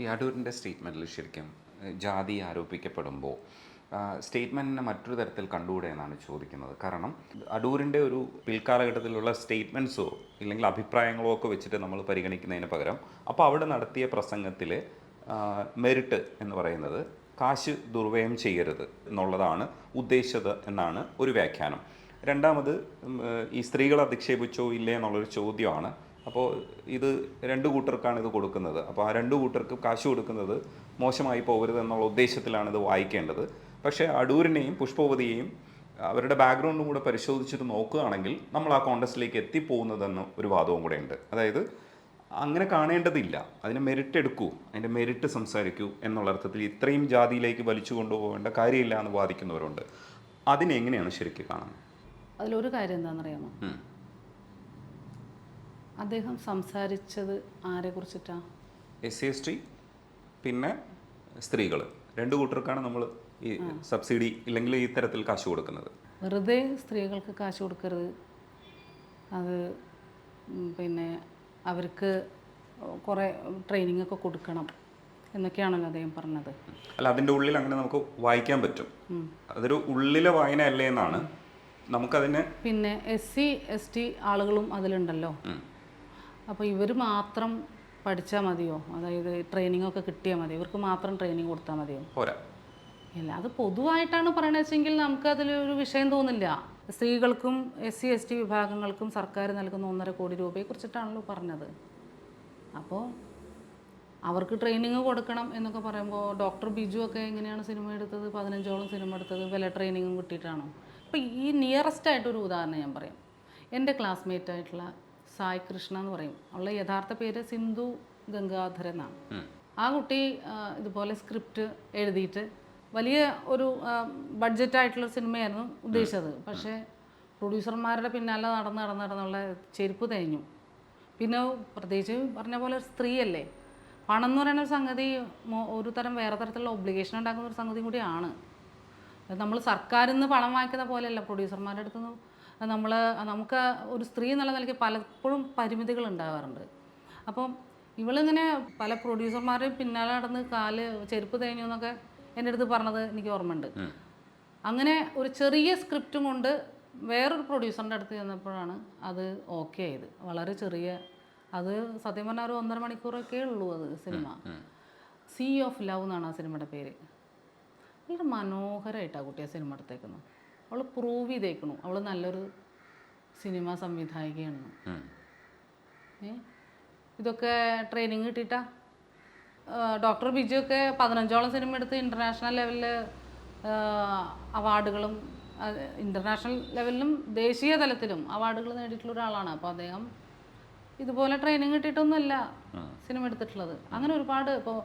ഈ അടൂരിൻ്റെ സ്റ്റേറ്റ്മെൻറ്റിൽ ശരിക്കും ജാതി ആരോപിക്കപ്പെടുമ്പോൾ സ്റ്റേറ്റ്മെൻറ്റിനെ മറ്റൊരു തരത്തിൽ കണ്ടുകൂടെ എന്നാണ് ചോദിക്കുന്നത്. കാരണം അടൂരിൻ്റെ ഒരു പിൽക്കാലഘട്ടത്തിലുള്ള സ്റ്റേറ്റ്മെൻറ്റ്സോ ഇല്ലെങ്കിൽ അഭിപ്രായങ്ങളോ ഒക്കെ വെച്ചിട്ട് നമ്മൾ പരിഗണിക്കുന്നതിന് പകരം അപ്പോൾ അവിടെ നടത്തിയ പ്രസംഗത്തിൽ മെറിറ്റ് എന്ന് പറയുന്നത് കാശ് ദുർവ്യയം ചെയ്യരുത് എന്നുള്ളതാണ് ഉദ്ദേശിച്ചത് എന്നാണ് ഒരു വ്യാഖ്യാനം. രണ്ടാമത് ഈ സ്ത്രീകളെ അധിക്ഷേപിച്ചോ ഇല്ലേ എന്നുള്ളൊരു ചോദ്യമാണ്. അപ്പോൾ ഇത് രണ്ടു കൂട്ടർക്കാണ് ഇത് കൊടുക്കുന്നത്. അപ്പോൾ ആ രണ്ടു കൂട്ടർക്ക് കാശ് കൊടുക്കുന്നത് മോശമായി പോകരുത് എന്നുള്ള ഉദ്ദേശത്തിലാണ് ഇത് വായിക്കേണ്ടത്. പക്ഷേ അടൂരിനെയും പുഷ്പവതിയെയും അവരുടെ ബാക്ക്ഗ്രൗണ്ടും കൂടെ പരിശോധിച്ചിട്ട് നോക്കുകയാണെങ്കിൽ നമ്മൾ ആ കോണ്ടസ്റ്റിലേക്ക് എത്തിപ്പോകുന്നതെന്ന് ഒരു വാദവും കൂടെ ഉണ്ട്. അതായത് അങ്ങനെ കാണേണ്ടതില്ല, അതിന് മെറിറ്റ് എടുക്കൂ, അതിൻ്റെ മെറിറ്റ് സംസാരിക്കൂ എന്നുള്ള അർത്ഥത്തിൽ ഇത്രയും ജാതിയിലേക്ക് വലിച്ചു കൊണ്ടുപോകേണ്ട കാര്യമില്ല എന്ന് വാദിക്കുന്നവരുണ്ട്. അതിനെങ്ങനെയാണ് ശരിക്കും കാണുന്നത്? അതിലൊരു കാര്യം എന്താണെന്നറിയാമോ? അദ്ദേഹം സംസാരിച്ചത് ആരെ കുറിച്ചിട്ടാണ്? SC/ST പിന്നെ സ്ത്രീകൾ രണ്ടു കൂട്ടർക്കാണ് നമ്മൾ ഈ സബ്സിഡി ഇല്ലെങ്കിൽ ഈ തരത്തിൽ കാശ് കൊടുക്കുന്നത്. വെറുതെ സ്ത്രീകൾക്ക് കാശ് കൊടുക്കരുത്, അത് പിന്നെ അവർക്ക് കുറേ ട്രെയിനിങ് ഒക്കെ കൊടുക്കണം എന്നൊക്കെയാണല്ലോ അദ്ദേഹം പറഞ്ഞത്. അല്ല, അതിൻ്റെ ഉള്ളിൽ അങ്ങനെ നമുക്ക് വായിക്കാൻ പറ്റും. അതൊരു ഉള്ളിലെ വായന അല്ലേ എന്നാണ് നമുക്കതിനെ. പിന്നെ SC/ST ആളുകളും അതിലുണ്ടല്ലോ. അപ്പോൾ ഇവർ മാത്രം പഠിച്ചാൽ മതിയോ? അതായത് ട്രെയിനിങ് ഒക്കെ കിട്ടിയാൽ മതി, ഇവർക്ക് മാത്രം ട്രെയിനിങ് കൊടുത്താൽ മതിയോ? പോരാ. ഇല്ല, അത് പൊതുവായിട്ടാണ് പറയണത് വെച്ചെങ്കിൽ നമുക്കതിലൊരു വിഷയം തോന്നില്ല. സ്ത്രീകൾക്കും SC/ST വിഭാഗങ്ങൾക്കും സർക്കാർ നൽകുന്ന 1.5 കോടി രൂപയെ കുറിച്ചിട്ടാണല്ലോ പറഞ്ഞത്. അപ്പോൾ അവർക്ക് ട്രെയിനിങ് കൊടുക്കണം എന്നൊക്കെ പറയുമ്പോൾ ഡോക്ടർ ബിജു ഒക്കെ എങ്ങനെയാണ് സിനിമ എടുത്തത്? 15ഓളം സിനിമ എടുത്തത് വല്ല ട്രെയിനിങ്ങും കിട്ടിയിട്ടാണോ? അപ്പോൾ ഈ നിയറസ്റ്റ് ആയിട്ടൊരു ഉദാഹരണം ഞാൻ പറയാം. എൻ്റെ ക്ലാസ്മേറ്റ് ആയിട്ടുള്ള സായി കൃഷ്ണ എന്ന് പറയും, അവളുടെ യഥാർത്ഥ പേര് സിന്ധു ഗംഗാധരൻ എന്നാണ്. ആ കുട്ടി ഇതുപോലെ സ്ക്രിപ്റ്റ് എഴുതിയിട്ട് വലിയ ഒരു ബഡ്ജറ്റായിട്ടുള്ള സിനിമയായിരുന്നു ഉദ്ദേശിച്ചത്. പക്ഷേ പ്രൊഡ്യൂസർമാരുടെ പിന്നാലെ നടന്നുള്ള ചെരുപ്പ് തേഞ്ഞു. പിന്നെ പ്രത്യേകിച്ച് പറഞ്ഞ പോലെ ഒരു സ്ത്രീയല്ലേ, പണം എന്ന് പറയുന്ന ഒരു സംഗതി ഒരു തരം വേറെ തരത്തിലുള്ള ഒബ്ലിഗേഷൻ ഉണ്ടാക്കുന്ന ഒരു സംഗതി കൂടിയാണ്. നമ്മൾ സർക്കാരിൽ നിന്ന് പണം വാങ്ങിക്കുന്ന പോലെയല്ല പ്രൊഡ്യൂസർമാരുടെ അടുത്ത് നിന്ന് നമുക്ക് ഒരു സ്ത്രീ എന്നുള്ള നിലയ്ക്ക് പലപ്പോഴും പരിമിതികൾ ഉണ്ടാകാറുണ്ട്. അപ്പം ഇവളിങ്ങനെ പല പ്രൊഡ്യൂസർമാരെയും പിന്നാലെ നടന്ന് കാല് ചെരുപ്പ് തേഞ്ഞു എന്നൊക്കെ എൻ്റെ അടുത്ത് പറഞ്ഞത് എനിക്ക് ഓർമ്മയുണ്ട്. അങ്ങനെ ഒരു ചെറിയ സ്ക്രിപ്റ്റും കൊണ്ട് വേറൊരു പ്രൊഡ്യൂസറിൻ്റെ അടുത്ത് ചെന്നപ്പോഴാണ് അത് ഓക്കെ ആയത്. വളരെ ചെറിയ, അത് സത്യം പറഞ്ഞാൽ ഒരു 1.5 മണിക്കൂറൊക്കെ ഉള്ളൂ അത് സിനിമ. സീ ഓഫ് ലവ് എന്നാണ് ആ സിനിമയുടെ പേര്. വളരെ മനോഹരമായിട്ടാണ് കുട്ടി ആ സിനിമ എടുത്തേക്കുന്നത്. അവൾ പ്രൂവ് ചെയ്തേക്കണു അവൾ നല്ലൊരു സിനിമ സംവിധായികയാണ്. ഇതൊക്കെ ട്രെയിനിങ് കിട്ടിയിട്ടാ. ഡോക്ടർ ബിജു ഒക്കെ 15ഓളം സിനിമ എടുത്ത് ഇൻ്റർനാഷണൽ ലെവലിൽ അവാർഡുകളും ഇൻ്റർനാഷണൽ ലെവലിലും ദേശീയ തലത്തിലും അവാർഡുകൾ നേടിയിട്ടുള്ള ഒരാളാണ്. അപ്പോൾ അദ്ദേഹം ഇതുപോലെ ട്രെയിനിങ് കിട്ടിയിട്ടൊന്നുമല്ല സിനിമ എടുത്തിട്ടുള്ളത്. അങ്ങനെ ഒരുപാട്, ഇപ്പോൾ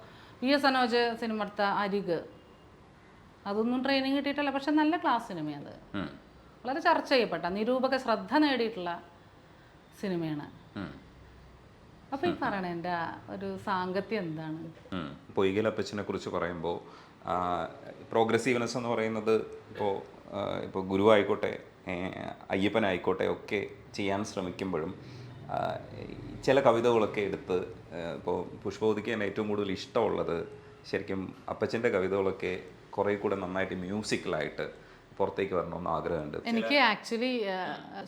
VS അനോജ് സിനിമ എടുത്ത അരിക്, അതൊന്നും ട്രെയിനിങ് കിട്ടിയിട്ടല്ല, പക്ഷെ നല്ല ക്ലാസ് സിനിമയാണ്. വളരെ ചർച്ച ചെയ്യപ്പെട്ട, നിരൂപക ശ്രദ്ധ നേടിയിട്ടുള്ള സിനിമയാണ്. അപ്പോൾ ഈ പറയണ എൻ്റെ ഒരു സാങ്കത്യം എന്താണ്? പൊയ്കലപ്പച്ചനെ കുറിച്ച് പറയുമ്പോൾ പ്രോഗ്രസീവ്നെസ് എന്ന് പറയുന്നത് ഇപ്പോൾ ഗുരുവായിക്കോട്ടെ അയ്യപ്പനായിക്കോട്ടെ ഒക്കെ ചെയ്യാൻ ശ്രമിക്കുമ്പോഴും ചില കവിതകളൊക്കെ എടുത്ത്, ഇപ്പോൾ പുഷ്പവതിക്ക് തന്നെ ഏറ്റവും കൂടുതൽ ഇഷ്ടമുള്ളത് ശരിക്കും അപ്പച്ചൻ്റെ കവിതകളൊക്കെ കുറേ കൂടെ നന്നായിട്ട് മ്യൂസിക്കലായിട്ട് പുറത്തേക്ക് വരണമെന്ന് ആഗ്രഹമുണ്ട്. എനിക്ക് ആക്ച്വലി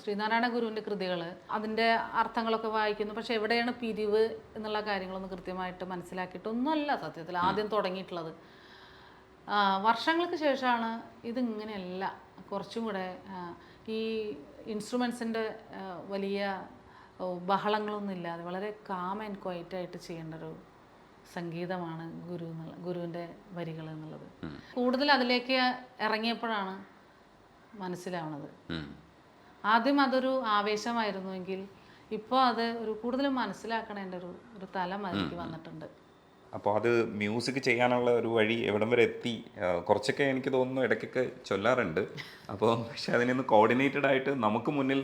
ശ്രീനാരായണ ഗുരുവിൻ്റെ കൃതികൾ അതിൻ്റെ അർത്ഥങ്ങളൊക്കെ വായിക്കുന്നു, പക്ഷെ എവിടെയാണ് പിരിവ് എന്നുള്ള കാര്യങ്ങളൊന്നും കൃത്യമായിട്ട് മനസ്സിലാക്കിയിട്ടൊന്നുമല്ല സത്യത്തിൽ ആദ്യം തുടങ്ങിയിട്ടുള്ളത്. വർഷങ്ങൾക്ക് ശേഷമാണ് ഇതിങ്ങനെയല്ല, കുറച്ചും കൂടെ ഈ ഇൻസ്ട്രുമെൻസിൻ്റെ വലിയ ബഹളങ്ങളൊന്നും ഇല്ലാതെ വളരെ കാം ആൻഡ് ക്വയറ്റായിട്ട് ചെയ്യേണ്ട ഒരു സംഗീതമാണ് ഗുരുവിൻ്റെ വരികൾ എന്നുള്ളത്. കൂടുതൽ അതിലേക്ക് ഇറങ്ങിയപ്പോഴാണ് മനസ്സിലാവുന്നത്. ആദ്യം അതൊരു ആവേശമായിരുന്നുവെങ്കിൽ ഇപ്പോൾ അത് ഒരു കൂടുതൽ മനസ്സിലാക്കണേൻ്റെ ഒരു തലം അതിലേക്ക് വന്നിട്ടുണ്ട്. അപ്പോൾ അത് മ്യൂസിക് ചെയ്യാനുള്ള ഒരു വഴി എവിടം വരെ എത്തി? കുറച്ചൊക്കെ എനിക്ക് തോന്നുന്നു ഇടയ്ക്കൊക്കെ ചൊല്ലാറുണ്ട്. അപ്പോൾ പക്ഷെ അതിനൊന്ന് കോർഡിനേറ്റഡ് ആയിട്ട് നമുക്ക് മുന്നിൽ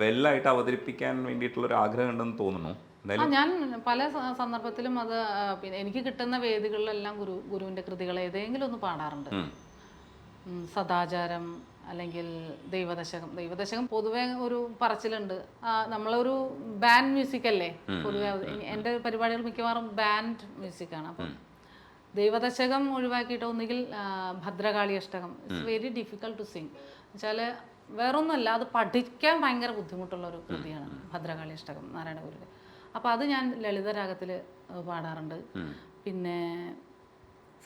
വെല്ലായിട്ട് അവതരിപ്പിക്കാൻ വേണ്ടിയിട്ടുള്ളൊരു ആഗ്രഹം ഉണ്ടെന്ന് തോന്നുന്നു. ഞാൻ പല സന്ദർഭത്തിലും അത് പിന്നെ എനിക്ക് കിട്ടുന്ന വേദികളിലെല്ലാം ഗുരുവിൻ്റെ കൃതികൾ ഏതെങ്കിലും ഒന്ന് പാടാറുണ്ട്. സദാചാരം, അല്ലെങ്കിൽ ദൈവദശകം പൊതുവെ ഒരു പറച്ചിലുണ്ട്. നമ്മളൊരു ബാൻഡ് മ്യൂസിക് അല്ലേ പൊതുവെ, എൻ്റെ പരിപാടികൾ മിക്കവാറും ബാൻഡ് മ്യൂസിക്കാണ്. അപ്പം ദൈവദശകം ഒഴിവാക്കിയിട്ട് ഒന്നുകിൽ Bhadrakali Ashtakam. It's very difficult to sing. വെച്ചാൽ വേറൊന്നുമല്ല, അത് പഠിക്കാൻ ഭയങ്കര ബുദ്ധിമുട്ടുള്ള ഒരു കൃതിയാണ് ഭദ്രകാളി അഷ്ടകം നാരായണ ഗുരുവിൻ്റെ. അപ്പോൾ അത് ഞാൻ ലളിതരാഗത്തിൽ പാടാറുണ്ട്. പിന്നെ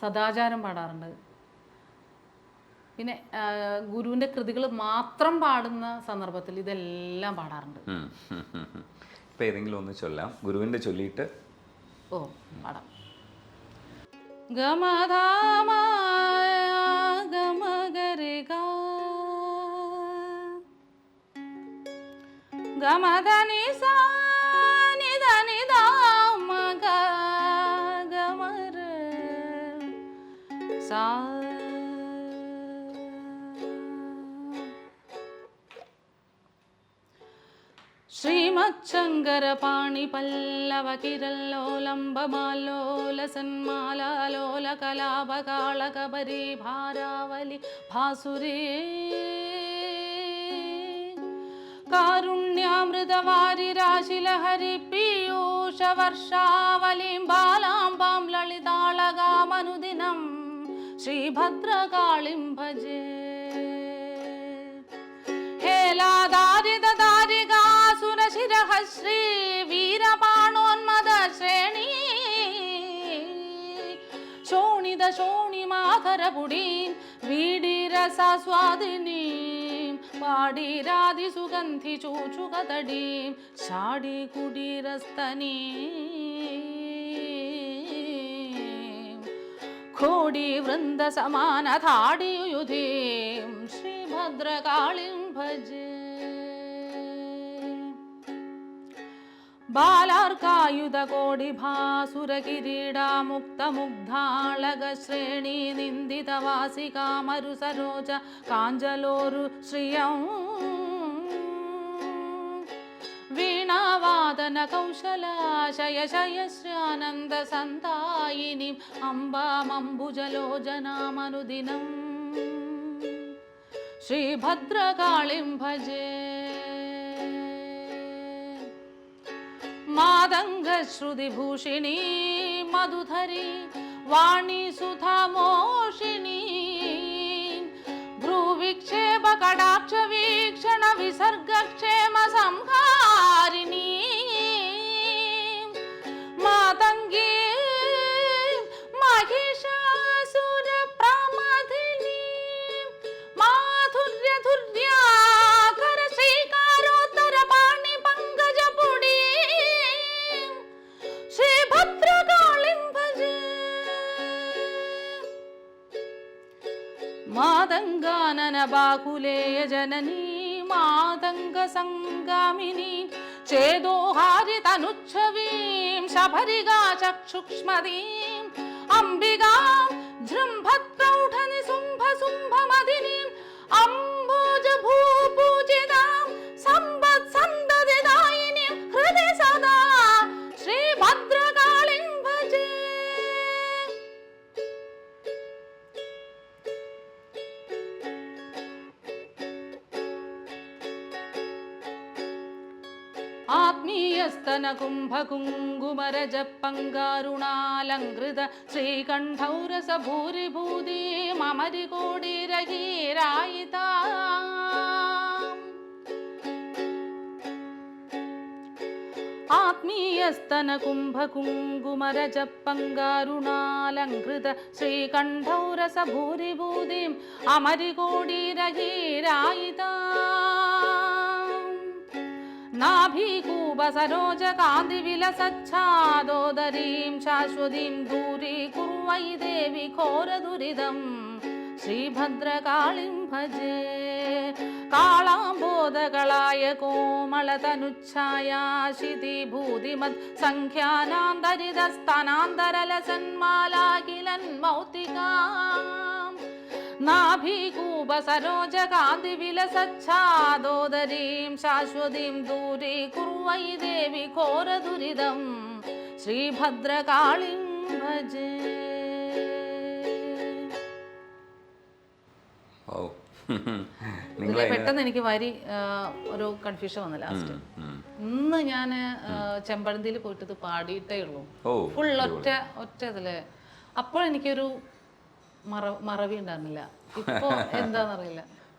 സദാചാരം പാടാറുണ്ട്. പിന്നെ ഗുരുവിൻ്റെ കൃതികൾ മാത്രം പാടുന്ന സന്ദർഭത്തിൽ ഇതെല്ലാം പാടാറുണ്ട്. ഇപ്പം ഏതെങ്കിലും ഒന്ന് ചൊല്ലാം, ഗുരുവിൻ്റെ ചൊല്ലിയിട്ട്. ഓ പാടാം. ഗമധാമായ ഗമഗരിക ഗമധനി സാനി മഗ ഗമര സാ ശ്രീമച്ഛങ്കര പാണി പല്ലവ കിരല്ലോലംബമാലോല സന്മാലോല കലാപകാളകബരി ഭാരാവലി ഭാസുരേ കാരുണ്യാമൃതവാരി രാശിലഹരി പീയൂഷ വർഷാവലിം ബാലാംബാം ലളിതാളകാമനുദിനം ശ്രീഭദ്രകാളിം ഭജേ ഹേലാദാരിദാരികാസുരശിരഃ ശ്രീ വീരപാണോന്മദ ശ്രേണി ശോണിത ശോണിമാധരപുടീം വീഡിരസസ്വാദിനീം പാടിരാതിസുഗന്ധി ചൂചുകതടീം ഷാഢി കുടീരസ്തനീം ഘോടി വൃന്ദ സമാനധാടിയുധീം ശ്രീഭദ്രകാളിം ഭജേ ബാലാർക്കായുധ കോടി ഭാസുര കിരീടാമുക്തമുഗ്ധാളക ശ്രേണി നിന്ദിതവാസികാമരു സരോജ കാഞ്ചലോരു ശ്രിയം വീണാവാദന കൗശലാശയശയശ്രാനന്ദ സന്തായിനിം അംബാമംബുജലോചനാമനുദിനം ശ്രീഭദ്രകാളിം ഭജേ മാതംഗശ്രുതിഭൂഷിണീ മധുധരി വാണി സുധാമോഷിണീ ഭ്രൂവിക്ഷേപ കടാക്ഷ വീക്ഷണ വിസർഗക്ഷേമ സംഹാരിണീ മാതംഗീ മഹിഷാസുര പ്രമഥിനീ മാധുര്യധുര്യാകര ശ്രീകാരോത്തര പാണി പങ്കജപുടീ ശ്രീഭദ്രകാളിം ഭജേ മാതംഗാനന ബാകുലേയ ജനനീ മാതംഗ സംഗാമിനീ ചേതോഹാരിതനുച്ഛവീം ശബരികാ ചക്ഷുക്ഷ്മദീം അംബികാം ജൃംഭത്രൗഢനി സുംഭ സുംഭമദിനീം അംബോജ ഭൂപൂജിതാം സമ്പത് സന്തതിദായിനീം ഹൃദി സദാ ശ്രീഭദ്രകാളിം ഭജേ ആത്മീയസ്തന കുംഭകുങ്കുമരജ പങ്കാരുണാലങ്കൃത ശ്രീകണ്ഠൗരസ ഭൂരിഭൂതി മമരികോടിരഹീരായിത ആത്മീയസ്തന കുംഭകുങ്കുമരജ പങ്കാരുണാലങ്കൃത ശ്രീകണ്ഠൗരസ ഭൂരിഭൂതി അമരികോടിരഹീരായിത നാഭീകൂപ സരോജ കാന്തി വിലസച്ഛാദോദരീം ശാശ്വതീം ദൂരീകുർവൈ ദേവി ഘോരദുരിതം ശ്രീഭദ്രകാളിം ഭജേ കാളാംബോധകളായ കോമളതനുച്ഛായാശിതി ഭൂതിമത് സംഖ്യാനാന്തരിതസ്തനാന്തരലസന്മാലാകിലൻ മൗത്തികാം നാഭീകൂപ സരോജ കാന്തി വിലസച്ഛാദോദരീം ശാശ്വതീം ദൂരീകുർവൈ ദേവി ഘോരദുരിതം ശ്രീഭദ്രകാളിം ഭജേ. ഓ ഇതില് പെട്ടെന്ന് എനിക്ക് വരി ഒരു കൺഫ്യൂഷൻ വന്നു ലാസ്റ്റ്. ഇന്ന് ഞാൻ ചെമ്പഴന്തിയിൽ പോയിട്ട് ഇത് പാടിയിട്ടേ ഉള്ളൂ, ഫുൾ ഒറ്റ ഇതില്. അപ്പോൾ എനിക്കൊരു മറവി ഉണ്ടായിരുന്നില്ല. ഇപ്പോൾ എന്താണെന്നറിയില്ല.